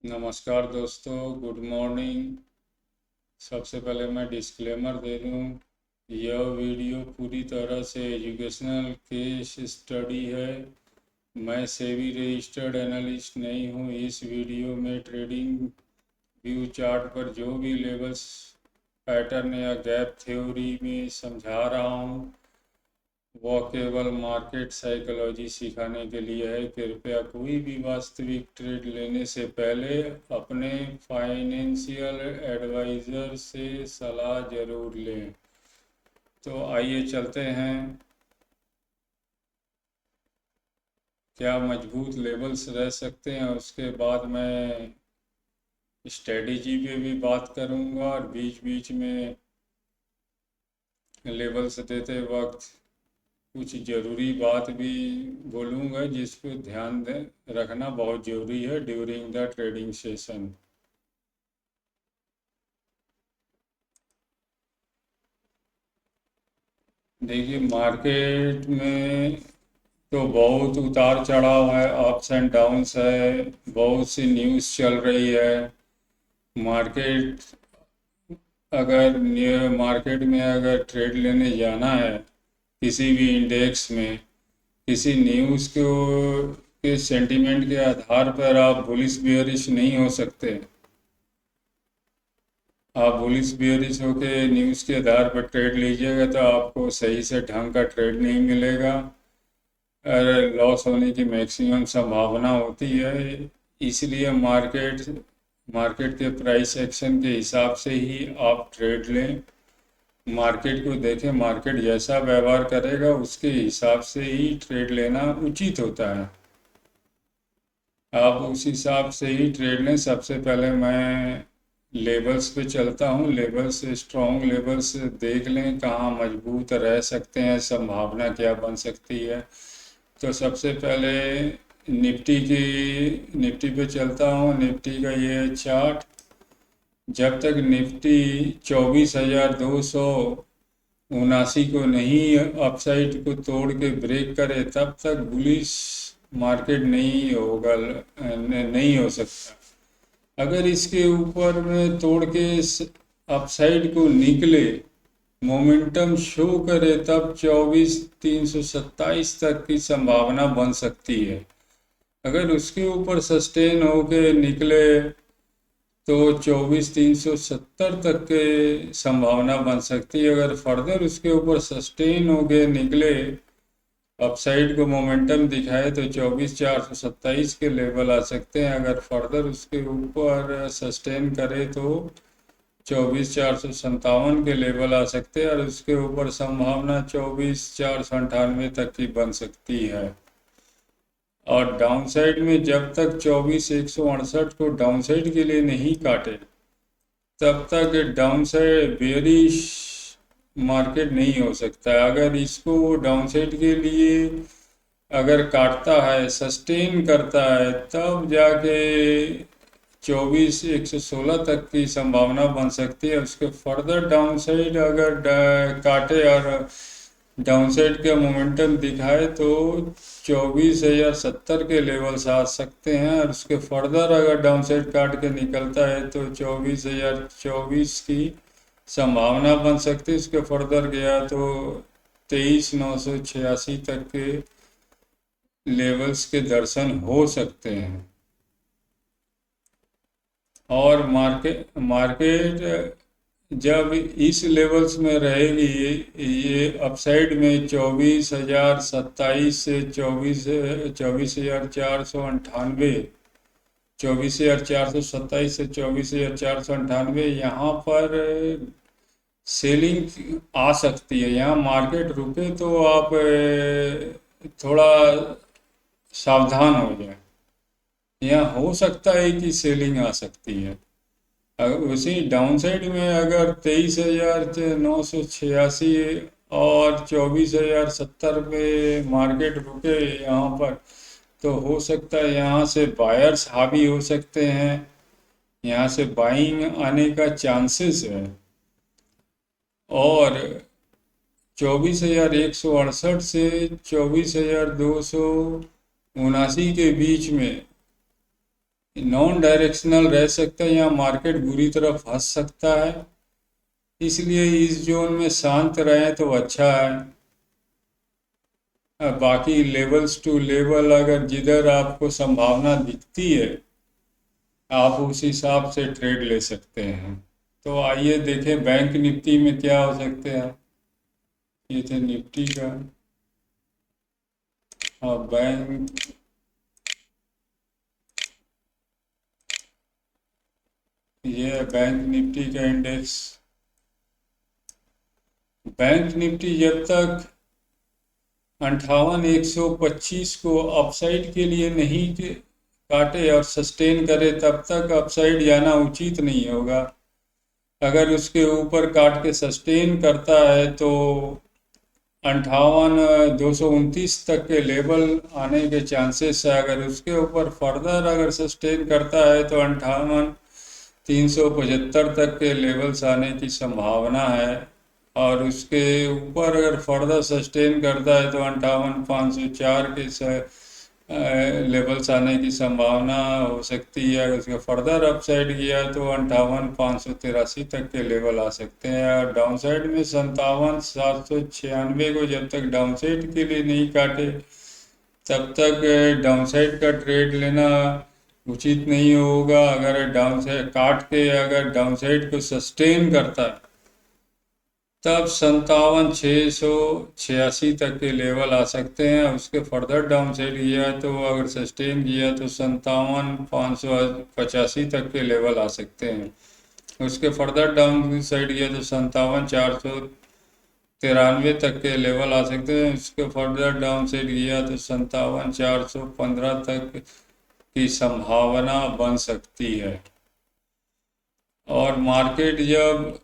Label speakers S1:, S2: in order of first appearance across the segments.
S1: नमस्कार दोस्तों, good morning. सबसे पहले मैं डिस्क्लेमर दे दूं, यह वीडियो पूरी तरह से एजुकेशनल केस स्टडी है। मैं सेबी रजिस्टर्ड एनालिस्ट नहीं हूं। इस वीडियो में ट्रेडिंग व्यू चार्ट पर जो भी लेवल्स पैटर्न या गैप थ्योरी में समझा रहा हूं वह केवल मार्केट साइकोलॉजी सिखाने के लिए है। कृपया कोई भी वास्तविक ट्रेड लेने से पहले अपने फाइनेंशियल एडवाइज़र से सलाह जरूर लें। तो आइए चलते हैं। क्या मजबूत लेवल्स रह सकते हैं, उसके बाद मैं स्ट्रेटेजी पे भी बात करूंगा और बीच बीच में लेवल्स देते वक्त कुछ ज़रूरी बात भी बोलूँगा जिस पर ध्यान रखना बहुत ज़रूरी है ड्यूरिंग द ट्रेडिंग सेशन। देखिए, मार्केट में तो बहुत उतार चढ़ाव है, अप्स एंड डाउन्स है, बहुत सी न्यूज़ चल रही है। मार्केट मार्केट में अगर ट्रेड लेने जाना है किसी भी इंडेक्स में, किसी न्यूज़ को के सेंटीमेंट के आधार पर आप बुलिश बियरिश नहीं हो सकते। आप बुलिश बियरिश होके न्यूज़ के आधार पर ट्रेड लीजिएगा तो आपको सही से ढंग का ट्रेड नहीं मिलेगा और लॉस होने की मैक्सिमम संभावना होती है। इसलिए मार्केट के प्राइस एक्शन के हिसाब से ही आप ट्रेड लें। मार्केट को देखें, मार्केट जैसा व्यवहार करेगा उसके हिसाब से ही ट्रेड लेना उचित होता है। आप उस हिसाब से ही ट्रेड लें। सबसे पहले मैं लेवल्स पे चलता हूँ। लेवल्स, स्ट्रॉन्ग लेवल्स देख लें कहाँ मजबूत रह सकते हैं, संभावना क्या बन सकती है। तो सबसे पहले निफ्टी पे चलता हूँ। निफ्टी का ये चार्ट, जब तक निफ्टी 24,279 को नहीं अपसाइड को तोड़ के ब्रेक करे तब तक बुलिश मार्केट नहीं हो सकता। अगर इसके ऊपर में तोड़ के अपसाइड को निकले, मोमेंटम शो करे, तब 24,327 तक की संभावना बन सकती है। अगर उसके ऊपर सस्टेन होके निकले तो 24,370 तक के संभावना बन सकती है। अगर फर्दर उसके ऊपर सस्टेन होके निकले, अपसाइड को मोमेंटम दिखाए, तो 24,427 के लेवल आ सकते हैं। अगर फर्दर उसके ऊपर सस्टेन करे तो 24,457 के लेवल आ सकते हैं और उसके ऊपर संभावना 24,498 तक की बन सकती है। और डाउनसाइड में जब तक 24,168 को डाउनसाइड के लिए नहीं काटे तब तक डाउनसाइड बेयरिश मार्केट नहीं हो सकता है। अगर इसको डाउनसाइड के लिए अगर काटता है, सस्टेन करता है, तब जाके 24,116 तक की संभावना बन सकती है। उसके फर्दर डाउनसाइड अगर काटे और डाउनसाइड का मोमेंटम दिखाए तो 24,070 के लेवल्स आ सकते हैं और उसके फर्दर अगर डाउनसाइड काट के निकलता है तो 24,024 की संभावना बन सकती है। उसके फर्दर गया तो 23,986 तक के लेवल्स के दर्शन हो सकते हैं। और मार्केट जब इस लेवल्स में रहेगी, ये अपसाइड में 24,027 से 24,498, 24,427 से 24,498, यहाँ पर सेलिंग आ सकती है। यहाँ मार्केट रुके तो आप थोड़ा सावधान हो जाए। यहाँ हो सकता है कि सेलिंग आ सकती है। उसी डाउनसाइड में अगर 23,986 और 24,070 पे मार्केट रुके यहाँ पर, तो हो सकता है यहाँ से बायर्स हावी हो सकते हैं, यहाँ से बाइंग आने का चांसेस है। और 24,168 से 24,279 के बीच में नॉन डायरेक्शनल रह सकता है, यहाँ मार्केट बुरी तरह फंस सकता है, इसलिए इस जोन में शांत रहें तो अच्छा है। बाकी लेवल्स टू लेवल अगर जिधर आपको संभावना दिखती है आप उस हिसाब से ट्रेड ले सकते हैं। तो आइए देखें बैंक निफ्टी में क्या हो सकते हैं। ये थे निफ्टी का। बैंक ये है बैंक निफ्टी का इंडेक्स। बैंक निफ्टी जब तक 58,125 को अपसाइड के लिए नहीं काटे और सस्टेन करे तब तक अपसाइड जाना उचित नहीं होगा। अगर उसके ऊपर काट के सस्टेन करता है तो 58,229 तक के लेवल आने के चांसेस है। अगर उसके ऊपर फर्दर अगर सस्टेन करता है तो 58,375 तक के लेवल्स आने की संभावना है। और उसके ऊपर अगर फर्दर सस्टेन करता है तो 58,504 के लेवल्स आने की संभावना हो सकती है। अगर उसका फर्दर अपसाइड गया तो 58,583 तक के लेवल आ सकते हैं। और डाउन साइड में 57,796 को जब तक डाउन साइड के लिए नहीं काटे तब तक डाउन साइड का ट्रेड लेना उचित नहीं होगा। अगर डाउन साइड काट के अगर डाउन साइड को सस्टेन करता है तब 57,686 तक के लेवल आ सकते हैं। उसके फर्दर डाउन साइड गया तो अगर सस्टेन किया तो 57,585 तक के लेवल आ सकते हैं। उसके फर्दर डाउन साइड गया तो 57,493 तक के लेवल आ सकते हैं। उसके फर्दर डाउन साइड गया तो 57,415 तक की संभावना बन सकती है। और मार्केट जब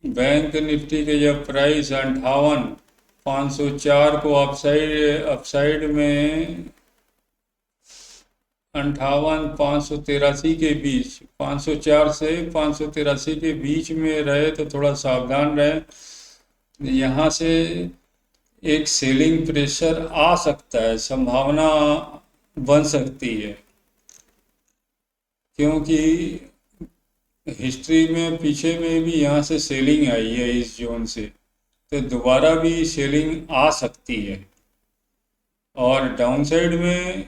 S1: बैंक निफ्टी के जब प्राइस 58,504 को अपसाइड में 58,583 के बीच 504 से 583 के बीच में रहे तो थोड़ा सावधान रहे। यहाँ से एक सेलिंग प्रेशर आ सकता है, संभावना बन सकती है, क्योंकि हिस्ट्री में पीछे में भी यहाँ से सेलिंग आई है इस जोन से, तो दोबारा भी सेलिंग आ सकती है। और डाउन साइड में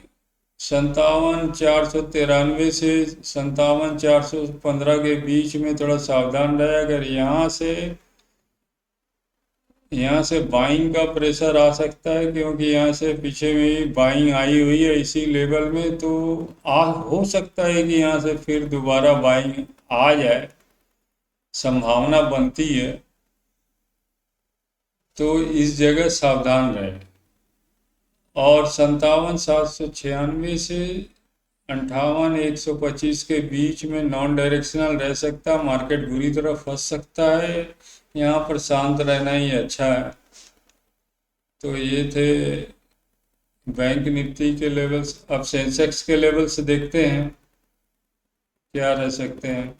S1: 57,493 से 57,415 के बीच में थोड़ा सावधान रहे। अगर यहाँ से बाइंग का प्रेशर आ सकता है, क्योंकि यहाँ से पीछे में ही बाइंग आई हुई है इसी लेवल में, तो हो सकता है कि यहाँ से फिर दोबारा बाइंग आ जाए, संभावना बनती है। तो इस जगह सावधान रहे। और 57,796 से 58,125 के बीच में नॉन डायरेक्शनल रह सकता, मार्केट बुरी तरह फंस सकता है, यहाँ पर शांत रहना ही अच्छा है। तो ये थे बैंक निफ्टी के लेवल्स। अब सेंसेक्स के लेवल्स देखते हैं क्या रह सकते हैं।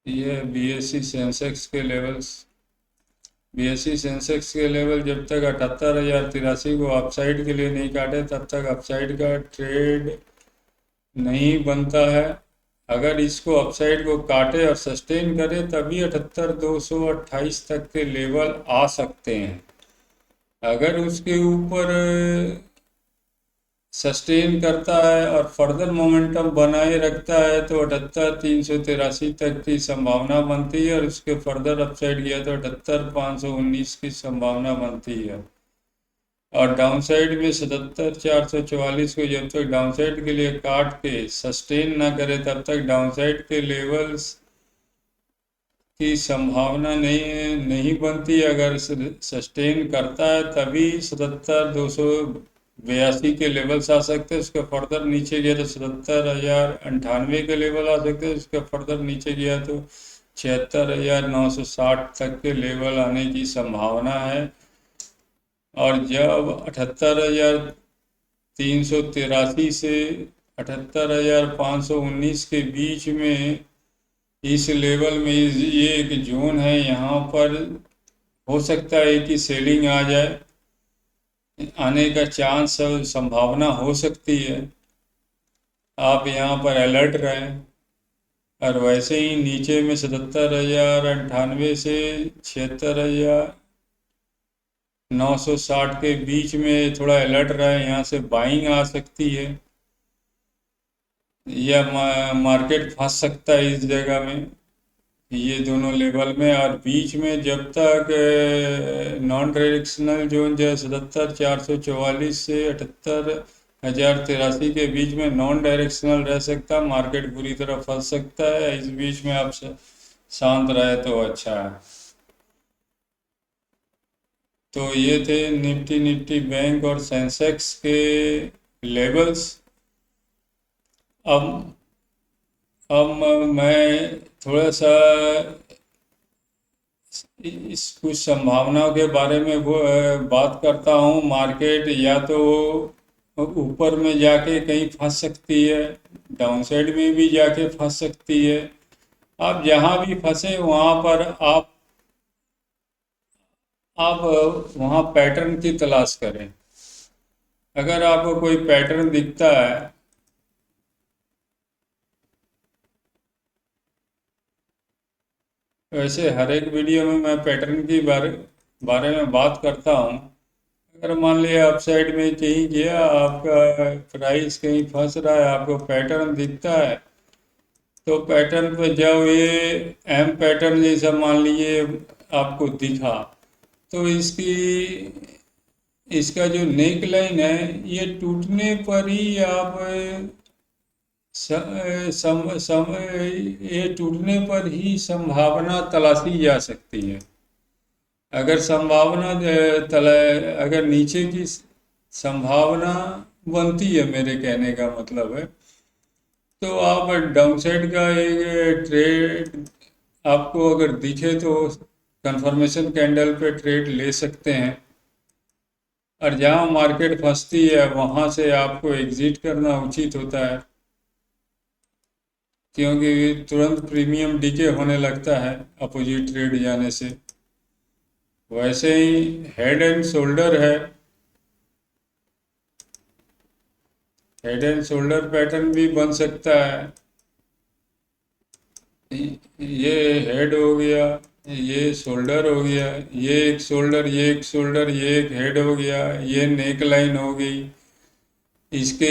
S1: ये बीएससी सेंसेक्स के लेवल्स। बीएससी सेंसेक्स के लेवल जब तक 78,083 को अपसाइड के लिए नहीं काटे तब तक अपसाइड का ट्रेड नहीं बनता है। अगर इसको अपसाइड को काटे और सस्टेन करे तभी 78,228 तक के लेवल आ सकते हैं। अगर उसके ऊपर सस्टेन करता है और फर्दर मोमेंटम बनाए रखता है तो 78,383 तक की संभावना बनती है। और उसके फर्दर अपसाइड गया तो 78,519 की संभावना बनती है। और डाउन साइड में 77,444 को जब तक डाउन साइड के लिए काट के सस्टेन ना करे तब तक डाउन साइड के लेवल्स की संभावना नहीं बनती। अगर सस्टेन करता है तभी 77,282 के लेवल्स आ सकते हैं। उसके फर्दर नीचे गया तो 77,098 के लेवल आ सकते हैं। उसके फर्दर नीचे गया तो 76,960 तक के लेवल आने की संभावना है। और जब 78,383 से 78,519 के बीच में इस लेवल में ये एक जोन है, यहाँ पर हो सकता है कि सेलिंग आ जाए, आने का चांस संभावना हो सकती है। आप यहाँ पर अलर्ट रहें। और वैसे ही नीचे में 77,098 से 76,960 के बीच में थोड़ा अलर्ट रहे, यहाँ से बाइंग आ सकती है या मार्केट फंस सकता है इस जगह में, ये दोनों लेवल में। और बीच में जब तक नॉन डायरेक्शनल जोन जो है 77,444 से 78,083 के बीच में नॉन डायरेक्शनल रह सकता है, मार्केट पूरी तरह फंस सकता है। इस बीच में आप शांत रहे तो अच्छा है। तो ये थे निफ्टी बैंक और सेंसेक्स के लेवल्स। अब मैं थोड़ा सा इस कुछ संभावनाओं के बारे में वो बात करता हूँ। मार्केट या तो ऊपर में जाके कहीं फंस सकती है, डाउनसाइड में भी जाके फंस सकती है। आप जहाँ भी फंसे वहाँ पर आप वहाँ पैटर्न की तलाश करें। अगर आपको कोई पैटर्न दिखता है, वैसे हर एक वीडियो में मैं पैटर्न की बारे में बात करता हूँ। अगर मान लिया अपसाइड में कहीं गया, आपका प्राइस कहीं फंस रहा है, आपको पैटर्न दिखता है, तो पैटर्न पे जाओ। ये एम पैटर्न जैसा मान लीजिए आपको दिखा, तो इसका जो नेक लाइन है, ये टूटने पर ही आप ये टूटने पर ही संभावना तलाशी जा सकती है। अगर अगर नीचे की संभावना बनती है, मेरे कहने का मतलब है, तो आप डाउनसाइड का एक ट्रेड आपको अगर दिखे तो कंफर्मेशन कैंडल पे ट्रेड ले सकते हैं। और जहाँ मार्केट फंसती है वहाँ से आपको एग्जिट करना उचित होता है, क्योंकि तुरंत प्रीमियम डीके होने लगता है अपोजिट ट्रेड जाने से। वैसे ही हेड एंड शोल्डर है, हेड एंड शोल्डर पैटर्न भी बन सकता है। ये हेड हो गया, ये शोल्डर हो गया, ये एक शोल्डर, ये एक शोल्डर, ये एक हेड हो गया, ये नेक लाइन हो गई। इसके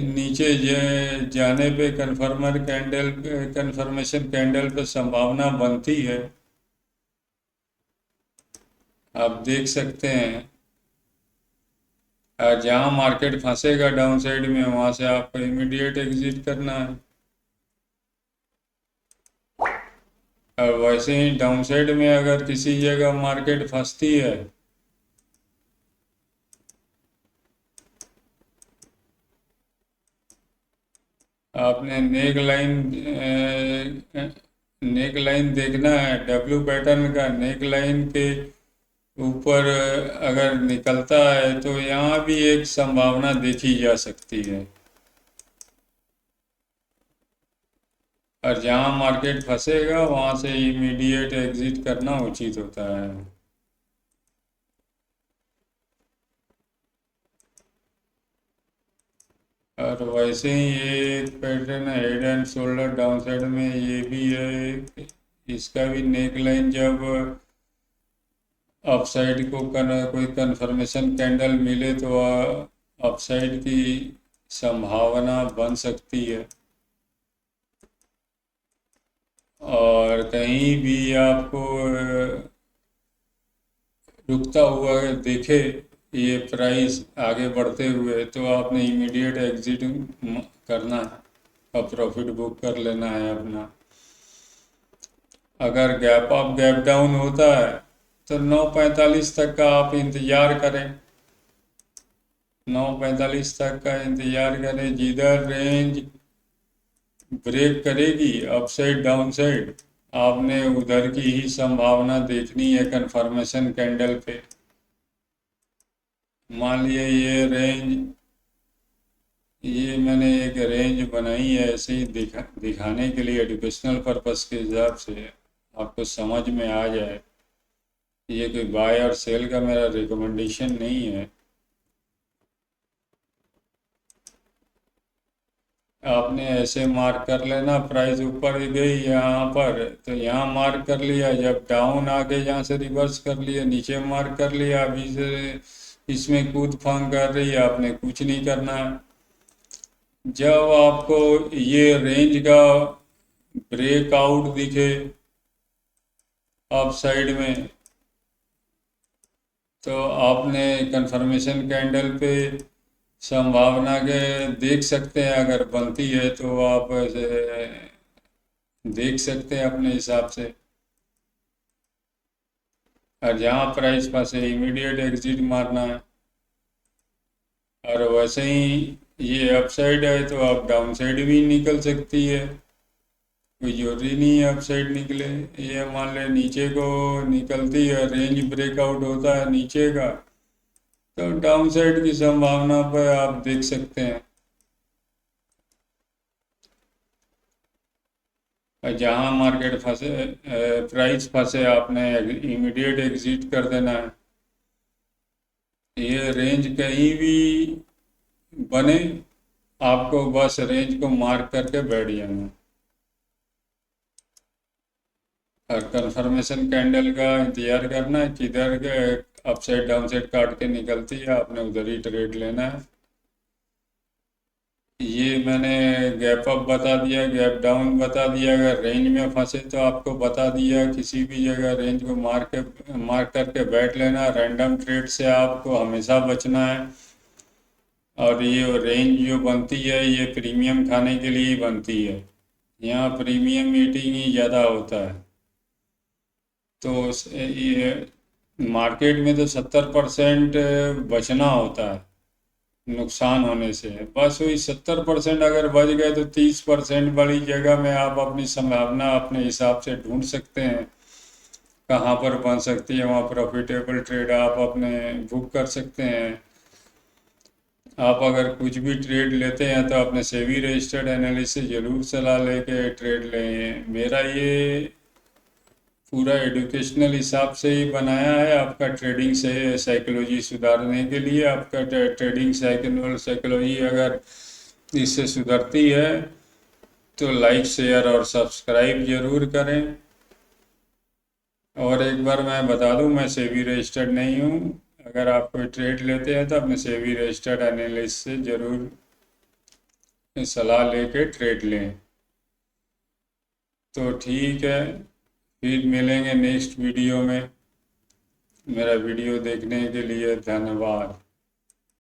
S1: नीचे जाने पे कंफर्मेशन कैंडल पे संभावना बनती है, आप देख सकते हैं। और जहाँ मार्केट फंसेगा डाउन साइड में, वहाँ से आपको इमीडिएट एग्जिट करना है। और वैसे ही डाउन साइड में अगर किसी जगह मार्केट फंसती है, आपने नेक लाइन देखना है। डब्ल्यू पैटर्न का नेक लाइन के ऊपर अगर निकलता है तो यहाँ भी एक संभावना देखी जा सकती है। और जहाँ मार्केट फंसेगा वहाँ से इमीडिएट एग्जिट करना उचित होता है। और वैसे ही ये एक पैटर्न है head and shoulder down side में, ये भी है। इसका भी नेक लाइन जब अपसाइड को कोई कंफर्मेशन कैंडल मिले तो अपसाइड की संभावना बन सकती है। और कहीं भी आपको रुकता हुआ देखे ये प्राइस आगे बढ़ते हुए, तो आपने इमीडिएट एग्जिट करना है और प्रॉफिट बुक कर लेना है अपना। अगर गैप अप गैप डाउन होता है तो 9:45 तक का आप इंतज़ार करें। 9:45 तक का इंतज़ार करें। जिधर रेंज ब्रेक करेगी अप साइड डाउन साइड, आपने उधर की ही संभावना देखनी है कंफर्मेशन कैंडल पे। मान लिया ये रेंज ये मैंने एक रेंज बनाई है ऐसे ही दिखाने के लिए, एजुकेशनल पर्पस के हिसाब से आपको समझ में आ जाए। ये कोई बाय और सेल का मेरा रिकमेंडेशन नहीं है। आपने ऐसे मार्क कर लेना, प्राइस ऊपर गई यहाँ पर तो यहाँ मार्क कर लिया, जब डाउन आके यहाँ से रिवर्स कर लिया, नीचे मार्क कर लिया, अभी से इसमें कूद फांग कर रही है, आपने कुछ नहीं करना है। जब आपको ये रेंज का ब्रेकआउट दिखे अप साइड में, तो आपने कंफर्मेशन कैंडल पे संभावना के देख सकते हैं, अगर बनती है तो आप ऐसे देख सकते हैं अपने हिसाब से। और जहाँ प्राइस पास है इमीडिएट एग्जिट मारना है। और वैसे ही ये अपसाइड है तो आप डाउन साइड भी निकल सकती है, कोई जरूरी नहीं है अपसाइड निकले। ये मान ले नीचे को निकलती है, रेंज ब्रेकआउट होता है नीचे का, तो डाउन साइड की संभावना पर आप देख सकते हैं। जहाँ मार्केट फंसे, प्राइस फंसे, आपने इमीडिएट एग्जिट कर देना है। ये रेंज कहीं भी बने, आपको बस रेंज को मार्क करके बैठ जाना। और कंफर्मेशन कैंडल का इंतजार करना है, किधर के अप साइड डाउन साइड काट के निकलती है, आपने उधर ही ट्रेड लेना है। ये मैंने गैप अप बता दिया, गैप डाउन बता दिया, अगर रेंज में फंसे तो आपको बता दिया, किसी भी जगह रेंज को मार्क करके बैठ लेना। रैंडम ट्रेड से आपको हमेशा बचना है। और ये रेंज जो बनती है ये प्रीमियम खाने के लिए ही बनती है, यहाँ प्रीमियम ईटिंग ही ज़्यादा होता है। तो ये मार्केट में तो 70% बचना होता है नुकसान होने से। बस वही 70% अगर बच गए तो 30% बड़ी जगह में आप अपनी संभावना अपने हिसाब से ढूंढ सकते हैं, कहाँ पर बन सकती है, वहाँ प्रॉफिटेबल ट्रेड आप अपने बुक कर सकते हैं। आप अगर कुछ भी ट्रेड लेते हैं तो अपने सेबी रजिस्टर्ड एनालिस्ट से ज़रूर सलाह लेके ट्रेड लें। मेरा ये पूरा एजुकेशनल हिसाब से ही बनाया है, आपका ट्रेडिंग से साइकोलॉजी सुधारने के लिए। आपका ट्रेडिंग साइकोलॉजी अगर इससे सुधरती है तो लाइक शेयर और सब्सक्राइब जरूर करें। और एक बार मैं बता दूं, मैं सेबी रजिस्टर्ड नहीं हूं। अगर आप कोई ट्रेड लेते हैं तो अपने सेबी रजिस्टर्ड एनालिस्ट से ज़रूर सलाह लेके ट्रेड लें। तो ठीक है, फिर मिलेंगे नेक्स्ट वीडियो में। मेरा वीडियो देखने के लिए धन्यवाद।